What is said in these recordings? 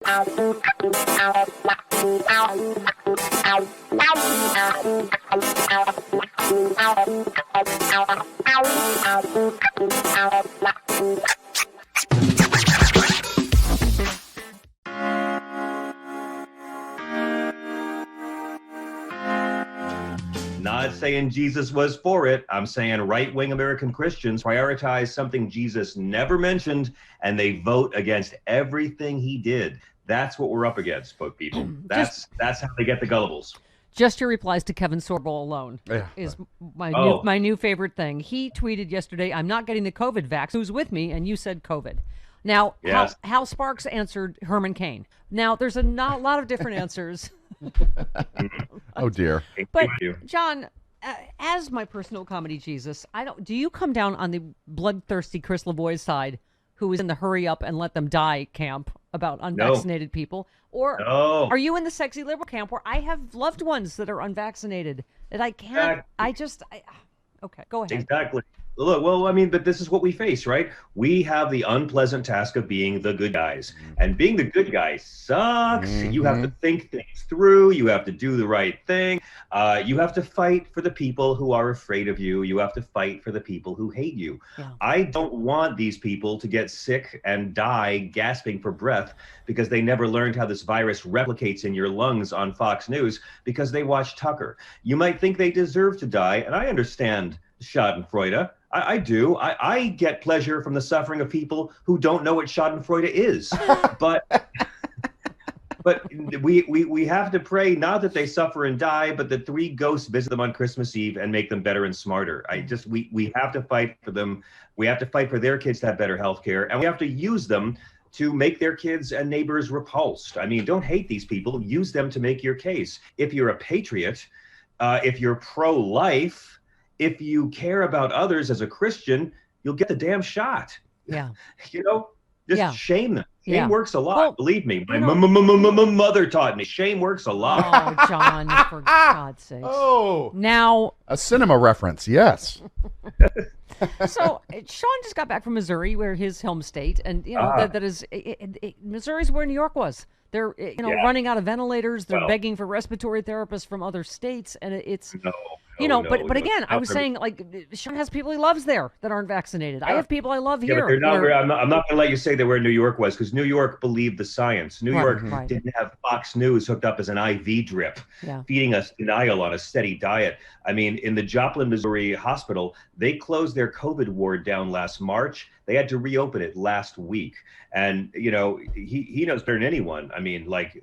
Not saying Jesus was for it. I'm saying right-wing American Christians prioritize something Jesus never mentioned, and they vote against everything he did. That's what we're up against, people. That's how they get the gullibles. Just your replies to Kevin Sorbo alone is my new favorite thing. He tweeted yesterday, "I'm not getting the COVID vax. Who's with me?" And you said COVID. Now, yes. Hal Sparks answered Herman Cain. Now, there's a lot of different answers. Oh dear. But John, as my personal comedy Jesus, do you come down on the bloodthirsty Chris Lavoie's side, who is in the hurry up and let them die camp about unvaccinated people? Or are you in the sexy liberal camp where I have loved ones that are unvaccinated that I can't, okay, go ahead. Exactly. Look, well, I mean, but this is what we face, right? We have the unpleasant task of being the good guys. And being the good guy sucks. Mm-hmm. You have to think things through. You have to do the right thing. You have to fight for the people who are afraid of you. You have to fight for the people who hate you. Yeah. I don't want these people to get sick and die gasping for breath because they never learned how this virus replicates in your lungs on Fox News because they watch Tucker. You might think they deserve to die, and I understand Schadenfreude. I do. I get pleasure from the suffering of people who don't know what Schadenfreude is. But we have to pray not that they suffer and die, but that three ghosts visit them on Christmas Eve and make them better and smarter. We have to fight for them. We have to fight for their kids to have better health care, and we have to use them to make their kids and neighbors repulsed. I mean, don't hate these people. Use them to make your case. If you're a patriot, if you're pro-life, if you care about others as a Christian, you'll get the damn shot. Yeah. Shame them. Shame works a lot. Believe me. My mother taught me. Shame works a lot. Oh, John, for God's sake. Oh. Now. A cinema reference, yes. So Sean just got back from Missouri, where his home state, and that is Missouri's where New York was. They're running out of ventilators. They're begging for respiratory therapists from other states, and it's But again, I was saying, like, Sean has people he loves there that aren't vaccinated. I have people I love here. But I'm not going to let you say that where New York was, because New York believed the science. New York didn't have Fox News hooked up as an IV drip, feeding us denial on a steady diet. I mean, in the Joplin, Missouri hospital, they closed their COVID ward down last March. They had to reopen it last week. And, he knows better than anyone. I mean, like,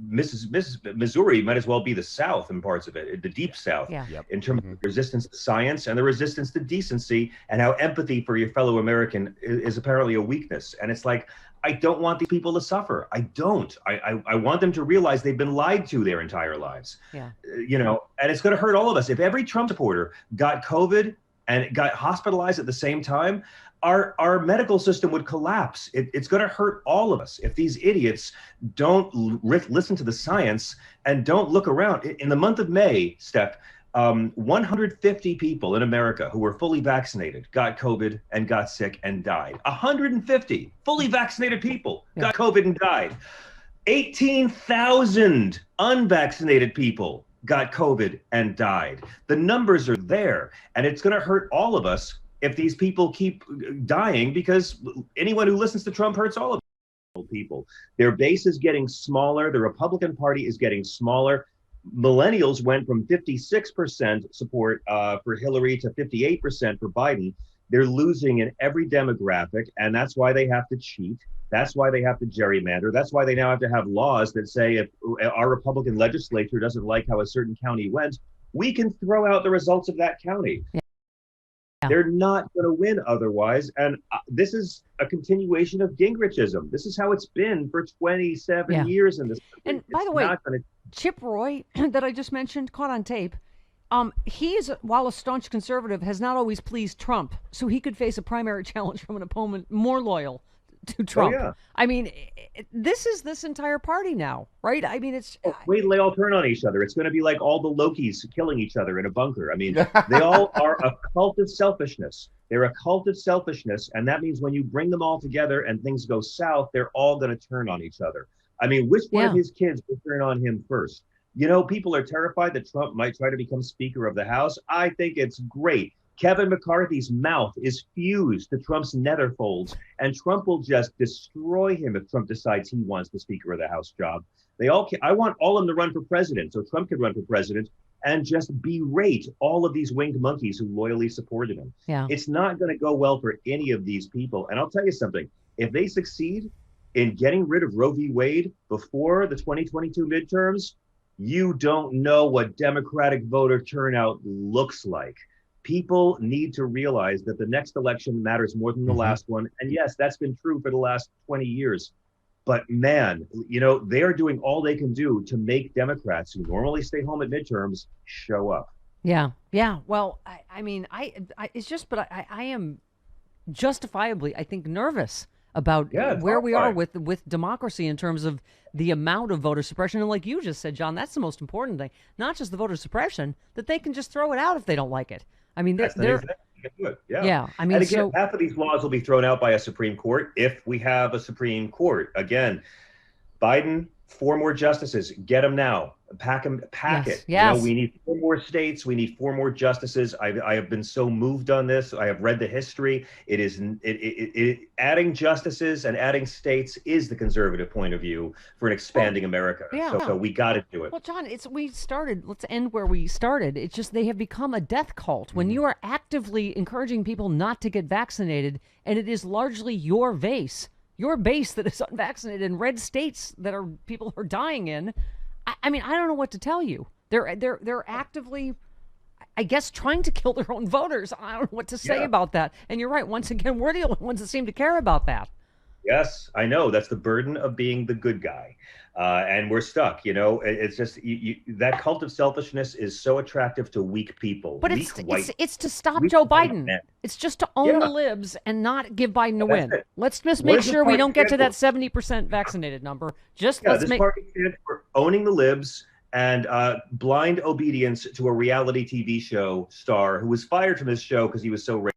Missouri might as well be the South in parts of it, the deep South, in terms of resistance to science and the resistance to decency, and how empathy for your fellow American is apparently a weakness. And it's like, I don't want these people to suffer. I don't. I want them to realize they've been lied to their entire lives. Yeah. And it's going to hurt all of us. If every Trump supporter got COVID and got hospitalized at the same time, our medical system would collapse. It's going to hurt all of us if these idiots don't listen to the science and don't look around. In the month of May, Steph, 150 people in America who were fully vaccinated got COVID and got sick and died. 150 fully vaccinated people got COVID and died. 18,000 unvaccinated people got COVID and died. The numbers are there, and it's going to hurt all of us if these people keep dying, because anyone who listens to Trump hurts all of people. Their base is getting smaller. The Republican Party is getting smaller. Millennials went from 56% support for Hillary to 58% for Biden. They're losing in every demographic, and that's why they have to cheat. That's why they have to gerrymander. That's why they now have to have laws that say if our Republican legislature doesn't like how a certain county went, we can throw out the results of that county. They're not going to win otherwise. And this is a continuation of Gingrichism. This is how it's been for 27 years in this country. And by the way, Chip Roy, that I just mentioned, caught on tape, he's, while a staunch conservative, has not always pleased Trump. So he could face a primary challenge from an opponent more loyal to Trump. Oh, yeah. I mean, this is this entire party now, right? I mean, it's... wait till they all turn on each other. It's going to be like all the Lokis killing each other in a bunker. I mean, they all are a cult of selfishness. They're a cult of selfishness, and that means when you bring them all together and things go south, they're all going to turn on each other. I mean, which one of his kids will turn on him first? You know, people are terrified that Trump might try to become Speaker of the House. I think it's great. Kevin McCarthy's mouth is fused to Trump's nether folds, and Trump will just destroy him if Trump decides he wants the Speaker of the House job. I want all of them to run for president, so Trump could run for president and just berate all of these winged monkeys who loyally supported him. Yeah. It's not going to go well for any of these people. And I'll tell you something, if they succeed in getting rid of Roe v. Wade before the 2022 midterms, you don't know what Democratic voter turnout looks like. People need to realize that the next election matters more than the last one. And yes, that's been true for the last 20 years. But man, you know, they are doing all they can do to make Democrats who normally stay home at midterms show up. Yeah. Yeah. Well, I mean, it's just, but I am justifiably, I think, nervous about where we are with democracy in terms of the amount of voter suppression. And like you just said, John, that's the most important thing. Not just the voter suppression, that they can just throw it out if they don't like it. I mean, they're yeah. I mean, and again, half of these laws will be thrown out by a Supreme Court if we have a Supreme Court. Again, Biden, 4 more justices, get them now. Pack it. Yes. You know, we need 4 more states. We need 4 more justices. I have been so moved on this. I have read the history. Adding justices and adding states is the conservative point of view for an expanding America. So we got to do it. Well, John, let's end where we started. It's just they have become a death cult. When you are actively encouraging people not to get vaccinated, and it is largely your base that is unvaccinated in red states that people are dying in. I mean, I don't know what to tell you. They're actively, I guess, trying to kill their own voters. I don't know what to say about that. And you're right. Once again, we're the only ones that seem to care about that. Yes, I know. That's the burden of being the good guy. And we're stuck, you know. It's just that cult of selfishness is so attractive to weak people. But it's to stop Joe Biden. It's just to own the libs and not give Biden a win. Let's just make sure we don't get to that 70% vaccinated number. Let's make party stands for owning the libs and blind obedience to a reality TV show star who was fired from his show because he was so racist.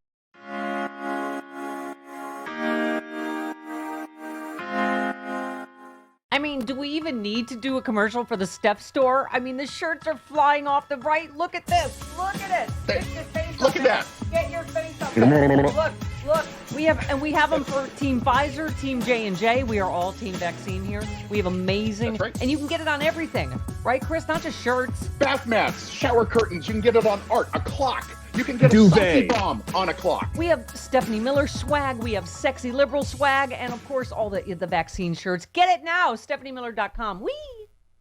I mean, do we even need to do a commercial for the Steph store? I mean, the shirts are flying off the right. Look at this. Look at it. Get your face Look at that. Get your face up there. Look. We have them for Team Pfizer, Team J&J. We are all Team Vaccine here. We have amazing. That's right. And you can get it on everything. Right, Chris? Not just shirts. Bath mats, shower curtains. You can get it on art, a clock. You can get a sexy bomb on a clock. We have Stephanie Miller swag. We have sexy liberal swag. And, of course, all the vaccine shirts. Get it now. StephanieMiller.com. Whee!